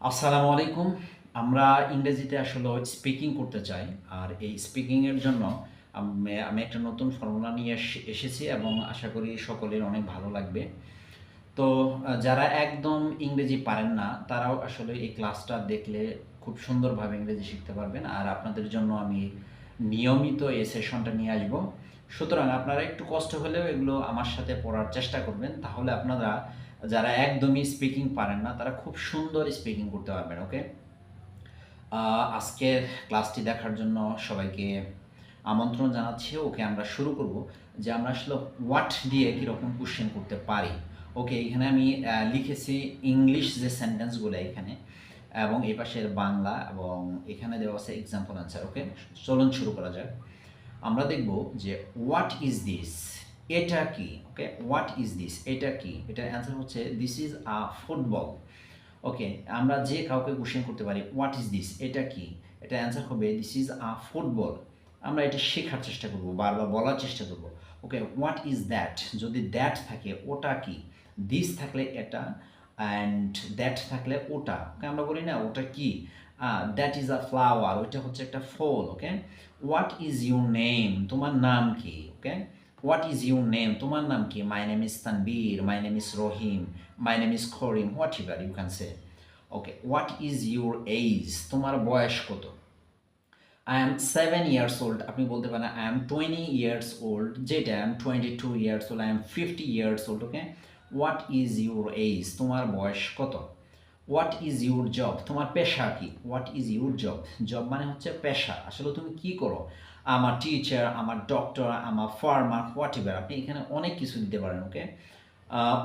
আসসালামু আলাইকুম। আমরা ইংরেজিতে আসলে স্পিকিং করতে চাই। আর এই স্পিকিংয়ের জন্য আমি একটা নতুন ফর্মুলা নিয়ে এসেছি এবং আশা করি সকলের অনেক ভালো লাগবে। তো যারা একদম ইংরেজি পারেন না, তারাও আসলে এই ক্লাসটা দেখলে খুব সুন্দরভাবে ইংরেজি শিখতে পারবেন। আর আপনাদের জন্য আমি নিয়মিত এই সেশনটা নিয়ে আসব। সুতরাং আপনারা একটু কষ্ট হলেও এগুলো আমার সাথে পড়ার চেষ্টা করবেন। তাহলে আপনারা যারা একদমই স্পিকিং পারেন না, তারা খুব সুন্দর স্পিকিং করতে পারবেন। ওকে? আজকের ক্লাসটি দেখার জন্য সবাইকে আমন্ত্রণ জানাচ্ছি। ওকে, আমরা শুরু করব যে আমরা আসলে হোয়াট দিয়ে কীরকম কোশ্চেন করতে পারি। ওকে, এখানে আমি লিখেছি ইংলিশ যে সেন্টেন্সগুলো এখানে, এবং এই পাশের বাংলা, এবং এখানে দেওয়া আছে এক্সাম্পল অ্যান্সার। ওকে, চলুন শুরু করা যাক। আমরা দেখব যে হোয়াট ইজ দিস, এটা কি। ওকে, হোয়াট ইজ দিস, এটা কি। এটার অ্যান্সার হচ্ছে দিস ইজ আ ফুটবল। ওকে, আমরা যে কাউকে কোশ্চেন করতে পারি হোয়াট ইজ দিস, এটা কি। এটা অ্যান্সার হবে দিস ইজ আ ফুটবল। আমরা এটা শেখার চেষ্টা করব, বারবার বলার চেষ্টা করব। ওকে, হোয়াট ইজ দ্যাট, যদি দ্যাট থাকে ওটা কি, দিস থাকলে এটা, অ্যান্ড দ্যাট থাকলে ওটা। ওকে, আমরা বলি না ওটা কি, দ্যাট ইজ আ ফ্লাওয়ার, ওইটা হচ্ছে একটা ফুল। Okay, what is your name, তোমার নাম কি। Okay, what is your name, তোমার নাম কি। My name is Tanvir, my name is Rahim, my name is Karim, whatever you can say. Okay, what is your age, তোমার বয়স কত। আই এম 7 years old, আপনি বলতে পারেন আই এম 20 years old, যেটা I am 22 years old, I am 50 years old। Okay, what is your age, তোমার বয়স কত। হোয়াট ইজ ইউর জব, তোমার পেশা কি। What is your job, job মানে হচ্ছে পেশা, আসলে তুমি কি করো। আমার টিচার, আমার ডক্টর, আমার ফার্মার, হোয়াট এভার, আপনি এখানে অনেক কিছু দিতে পারেন। Okay,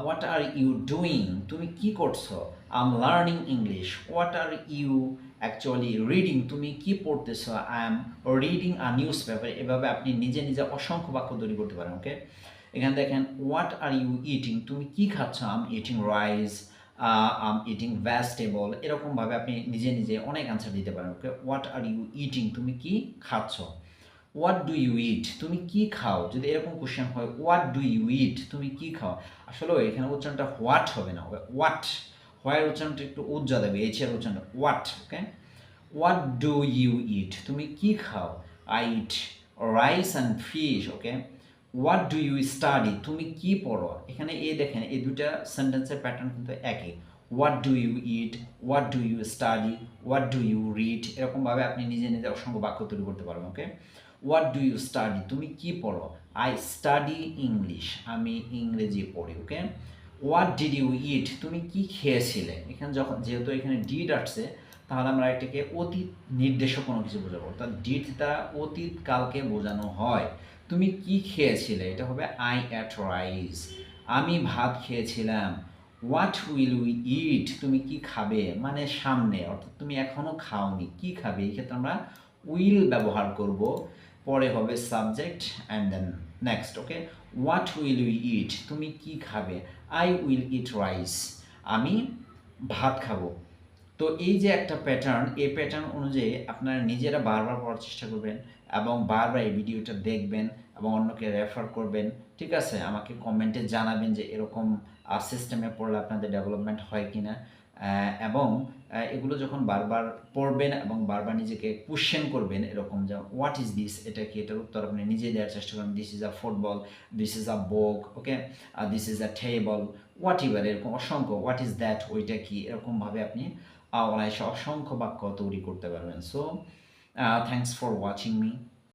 what are you doing, তুমি কি করছো। I am learning English, what are you actually reading, তুমি কি পড়তেছো। I am reading a newspaper. এভাবে আপনি নিজে নিজে অসংখ্য বাক্য তৈরি করতে পারেন। ওকে, এখানে দেখেন হোয়াট আর ইউ ইটিং, তুমি কি খাচ্ছ। I am eating rice, I am eating vegetable. এরকমভাবে আপনি নিজে নিজে অনেক অ্যান্সার দিতে পারেন। Okay, what are you eating, তুমি কি খাচ্ছ। হোয়াট ডু ইউ ইট, তুমি কি খাও। যদি এরকম কোশ্চেন হয় হোয়াট ডু ইউ ইট, তুমি কি খাও, আসলে এখানে উচ্চারণটা হোয়াট হবে না, হোয়াট। হোয়ার উচ্চারণটা একটু উজ্জ্বল দেবে, এইচ এর উচ্চারণটা what. Okay, what do you eat, তুমি কি খাও। I eat rice and fish. Okay, what do you study, তুমি কি পড়ো। এখানে দেখেন এই দুইটা সেন্টেন্সের প্যাটার্ন কিন্তু একই। What do you eat, what do you study, what do you read, এরকমভাবে আপনি নিজে নিজে অসংখ্য বাক্য তৈরি করতে পারবেন। Okay, what do you study, তুমি কি পড়ো। আই স্টাডি ইংলিশ, আমি ইংরেজি পড়ি। Okay, what did you eat, তুমি কি খেয়েছিলে। এখানে যখন যেহেতু এখানে ডিড আসছে, তাহলে আমরা এটাকে অতীত নির্দেশক কোনো কিছু বোঝাবো, অর্থাৎ ডিড দ্বারা অতীত কালকে বোঝানো হয়। তুমি কি খেয়েছিলে, এটা হবে আই অ্যাট রাইস, আমি ভাত খেয়েছিলাম। হোয়াট উইল উই ইট, তুমি কি খাবে, মানে সামনে, অর্থাৎ তুমি এখনো খাওনি, কি খাবে। এই ক্ষেত্রে আমরা উইল ব্যবহার করব, পরে হবে subject and then next. Okay, what will we eat, তুমি কি খাবে। আই উইল ইট রাইস, আমি ভাত খাবো। তো এই যে একটা প্যাটার্ন, এই প্যাটার্ন অনুযায়ী আপনারা নিজেরা বারবার পড়ার চেষ্টা করবেন, এবং বারবার এই ভিডিওটা দেখবেন এবং অন্যকে রেফার করবেন। ঠিক আছে, আমাকে কমেন্টে জানাবেন যে এরকম সিস্টেমে পড়লে আপনাদের ডেভেলপমেন্ট হয় কি না। এবং এগুলো যখন বারবার পড়বেন এবং বারবার নিজেকে কোশ্চেন করবেন, এরকম যে হোয়াট ইজ দিস, এটা কি, এটার উত্তর আপনি নিজে দেওয়ার চেষ্টা করবেন। This is a football, this is a book. Okay, this is a table, what ever, এরকম অসংখ্য। হোয়াট ইজ দ্যাট, ওইটা কি, এরকমভাবে আপনি অনায়াসে অসংখ্য বাক্য তৈরি করতে পারবেন। So thanks for watching me.